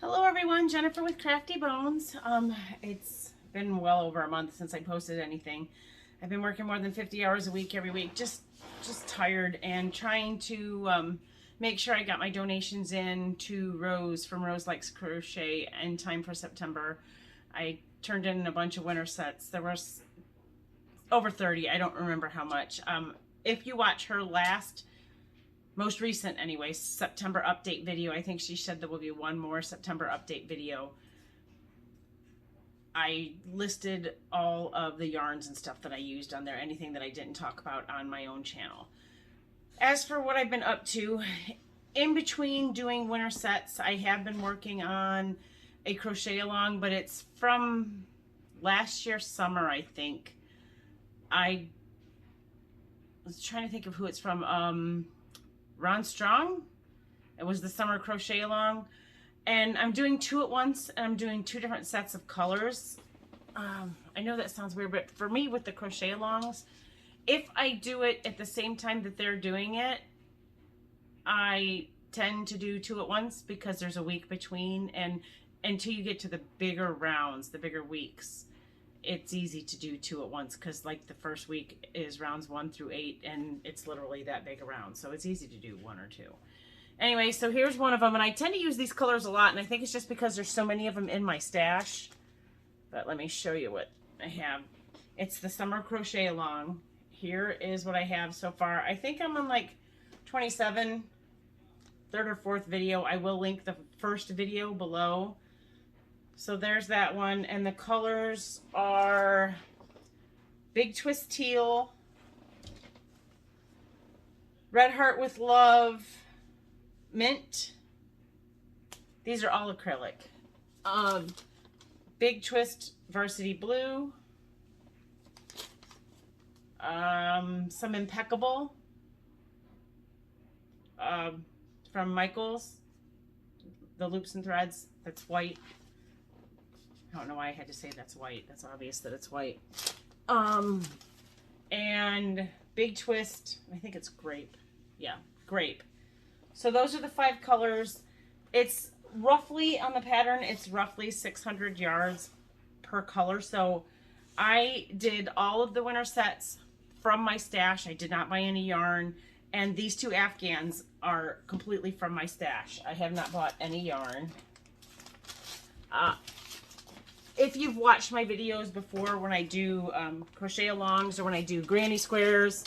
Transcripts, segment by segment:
Hello everyone, Jennifer with Crafty Bones. It's been well over a month since I posted anything. I've been working more than 50 hours a week every week, just tired and trying to make sure I got my donations in to Rose from Rose Likes Crochet in time for September. I turned in a bunch of winter sets. There was over 30, I don't remember how much. If you watch her most recent anyway, September update video, I think she said there will be one more September update video. I listed all of the yarns and stuff that I used on there, anything that I didn't talk about on my own channel. As for what I've been up to, in between doing winter sets, I have been working on a crochet along, but it's from last year summer, I think. I was trying to think of who it's from. Rohn Strong. It was the summer crochet along, and I'm doing two at once, and I'm doing two different sets of colors. I know that sounds weird, but for me with the crochet alongs, if I do it at the same time that they're doing it, I tend to do two at once because there's a week between, and until you get to the bigger rounds, the bigger weeks, it's easy to do two at once because like the first week is rounds 1 through 8 and it's literally that big a round, so it's easy to do one or two. Anyway, so here's one of them, and I tend to use these colors a lot, and I think it's just because there's so many of them in my stash. But let me show you what I have. It's the summer crochet along. Here is what I have so far. I think I'm on like 27, third or fourth video. I will link the first video below. So there's that one, and the colors are Big Twist Teal, Red Heart with Love, Mint. These are all acrylic. Big Twist Varsity Blue, some Impeccable from Michaels, the loops and threads, that's white. I don't know why I had to say that's white. That's obvious that it's white. And Big Twist, I think it's grape. Yeah, grape. So those are the 5 colors. It's roughly, on the pattern, it's roughly 600 yards per color. So I did all of the winter sets from my stash. I did not buy any yarn. And these 2 Afghans are completely from my stash. I have not bought any yarn. If you've watched my videos before when I do crochet alongs or when I do granny squares,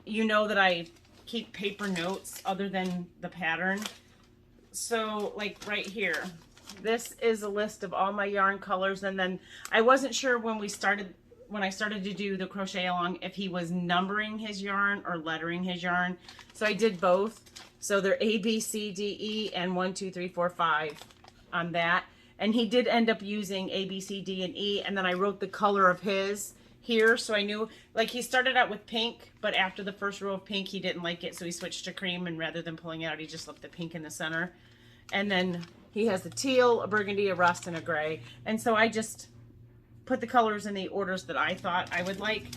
you know that I keep paper notes other than the pattern. So like right here, this is a list of all my yarn colors, and then I wasn't sure when I started to do the crochet along if he was numbering his yarn or lettering his yarn. So I did both. So they're A, B, C, D, E, and 1, 2, 3, 4, 5 on that. And he did end up using A, B, C, D, and E, and then I wrote the color of his here, so I knew, like, he started out with pink, but after the first row of pink, he didn't like it, so he switched to cream, and rather than pulling it out, he just left the pink in the center. And then he has a teal, a burgundy, a rust, and a gray. And so I just put the colors in the orders that I thought I would like.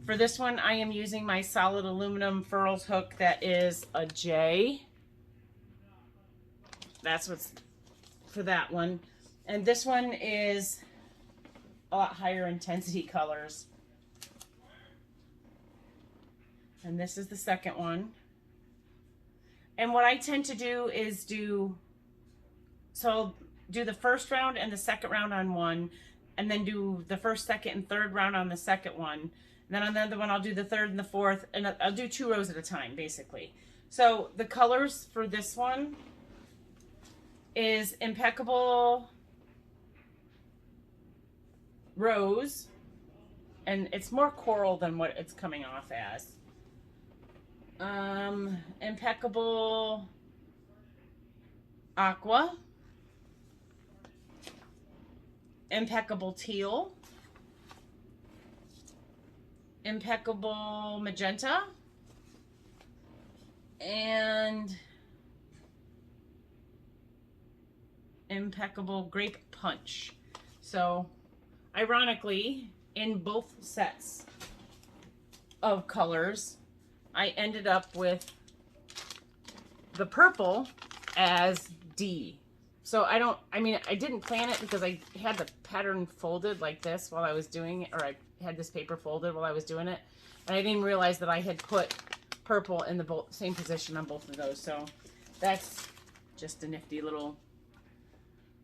For this one, I am using my solid aluminum furls hook that is a J. That's what's for that one. And this one is a lot higher intensity colors. And this is the second one. And what I tend to do is do the first round and the second round on one, and then do the first, second, and third round on the second one. And then on the other one, I'll do the third and the fourth, and I'll do 2 rows at a time, basically. So the colors for this one is Impeccable Rose, and it's more coral than what it's coming off as. Impeccable Aqua, Impeccable Teal, Impeccable Magenta, and Impeccable Grape Punch. So ironically, in both sets of colors, I ended up with the purple as D. So I mean, I didn't plan it because I had the pattern folded like this while I was doing it, or I had this paper folded while I was doing it. And I didn't realize that I had put purple in the same position on both of those. So that's just a nifty little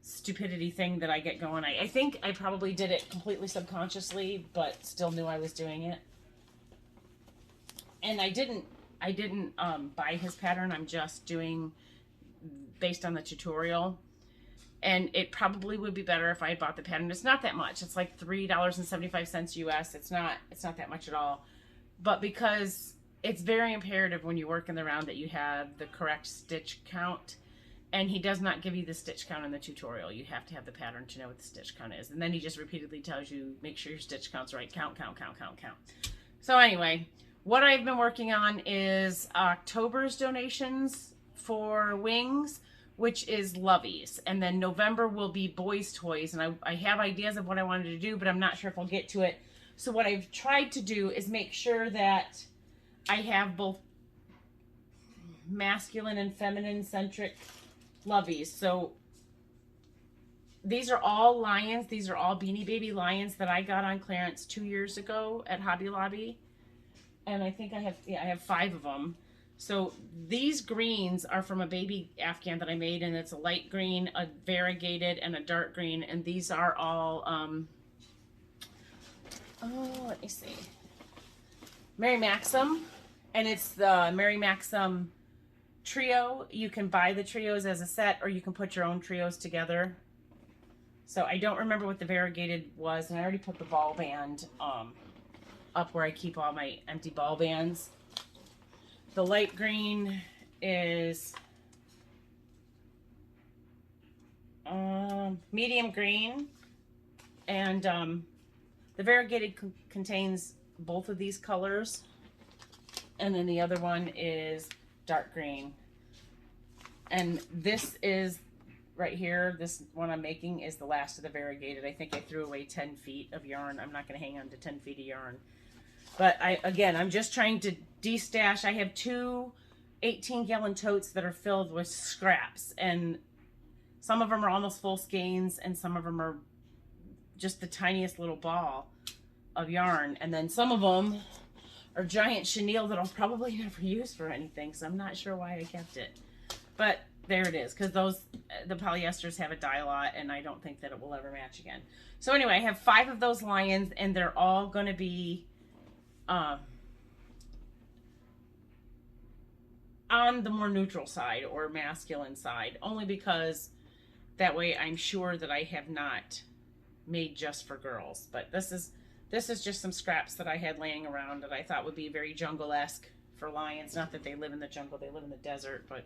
stupidity thing that I get going. I think I probably did it completely subconsciously, but still knew I was doing it. And I didn't buy his pattern. I'm just doing based on the tutorial. And it probably would be better if I had bought the pattern. It's not that much. It's like $3.75 US. It's not that much at all. But because it's very imperative when you work in the round that you have the correct stitch count. And he does not give you the stitch count in the tutorial. You have to have the pattern to know what the stitch count is. And then he just repeatedly tells you, make sure your stitch count's right. Count, count, count, count, count. So anyway, what I've been working on is October's donations for wings, which is Loveys. And then November will be boys' toys. And I have ideas of what I wanted to do, but I'm not sure if I'll get to it. So what I've tried to do is make sure that I have both masculine and feminine centric Loveys. So these are all lions. These are all Beanie Baby lions that I got on clearance 2 years ago at Hobby Lobby. And I think I have 5 of them. So these greens are from a baby Afghan that I made, and it's a light green, a variegated, and a dark green. And these are all, let me see, Mary Maxim, and it's the Mary Maxim trio. You can buy the trios as a set, or you can put your own trios together. So I don't remember what the variegated was, and I already put the ball band up where I keep all my empty ball bands. The light green is medium green, and the variegated contains both of these colors, and then the other one is dark green. And this is right here, this one I'm making is the last of the variegated. I think I threw away 10 feet of yarn. I'm not going to hang on to 10 feet of yarn. But I'm just trying to de-stash. I have 2 18-gallon totes that are filled with scraps, and some of them are almost full skeins, and some of them are just the tiniest little ball of yarn. And then some of them are giant chenille that I'll probably never use for anything, so I'm not sure why I kept it. But there it is, because the polyesters have a dye lot, and I don't think that it will ever match again. So anyway, I have 5 of those lions, and they're all going to be on the more neutral side or masculine side, only because that way I'm sure that I have not made just for girls. But this is just some scraps that I had laying around that I thought would be very jungle-esque for lions. Not that they live in the jungle, they live in the desert, but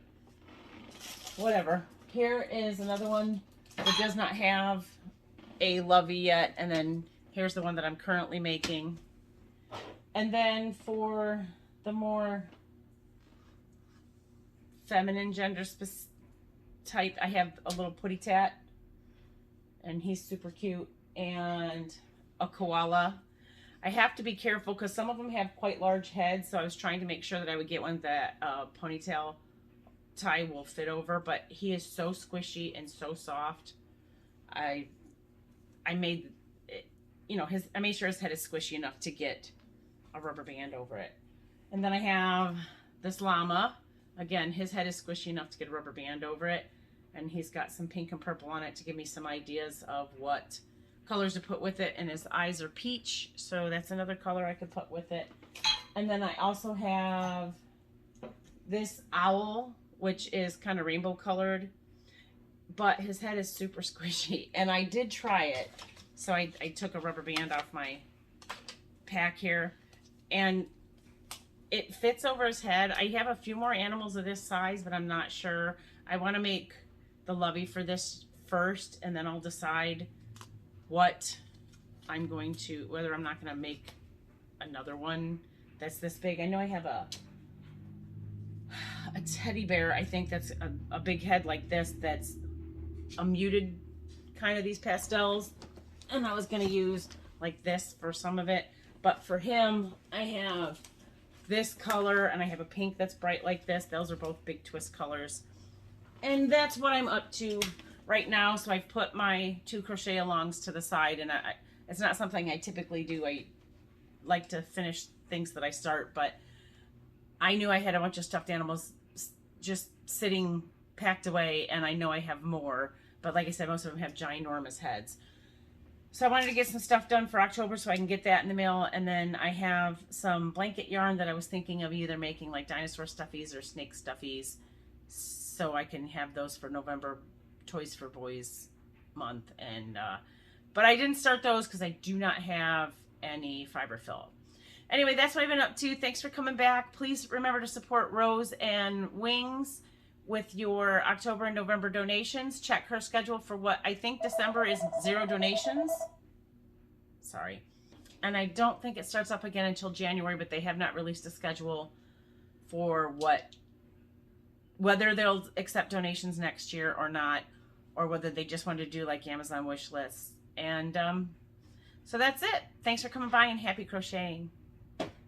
whatever. Here is another one that does not have a lovey yet, and then here's the one that I'm currently making. And then for the more feminine gender type, I have a little putty tat, and he's super cute, and a koala. I have to be careful because some of them have quite large heads, so I was trying to make sure that I would get one that ponytail tie will fit over, but he is so squishy and so soft. I made it, I made sure his head is squishy enough to get a rubber band over it. And then I have this llama. Again, his head is squishy enough to get a rubber band over it, and he's got some pink and purple on it to give me some ideas of what colors to put with it. And his eyes are peach, so that's another color I could put with it. And then I also have this owl, which is kind of rainbow colored, but his head is super squishy, and I did try it. So I took a rubber band off my pack here, and it fits over his head. I have a few more animals of this size, but I'm not sure. I want to make the lovey for this first, and then I'll decide what I'm going to, whether I'm not going to make another one that's this big. I know I have a teddy bear, I think that's a big head like this, that's a muted kind of these pastels, and I was going to use like this for some of it. But for him, I have this color, and I have a pink that's bright like this. Those are both big twist colors. And that's what I'm up to right now, so I've put my 2 crochet alongs to the side, and it's not something I typically do. I like to finish things that I start, but I knew I had a bunch of stuffed animals just sitting packed away, and I know I have more, but like I said, most of them have ginormous heads. So I wanted to get some stuff done for October so I can get that in the mail. And then I have some blanket yarn that I was thinking of either making like dinosaur stuffies or snake stuffies, so I can have those for November Toys for Boys month. And but I didn't start those because I do not have any fiber fill. Anyway, that's what I've been up to. Thanks for coming back. Please remember to support Rose and Wings with your October and November donations. Check her schedule for what I think December is 0 donations. Sorry. And I don't think it starts up again until January, but they have not released a schedule for whether they'll accept donations next year or not, or whether they just want to do like Amazon wish lists. And so that's it. Thanks for coming by, and happy crocheting.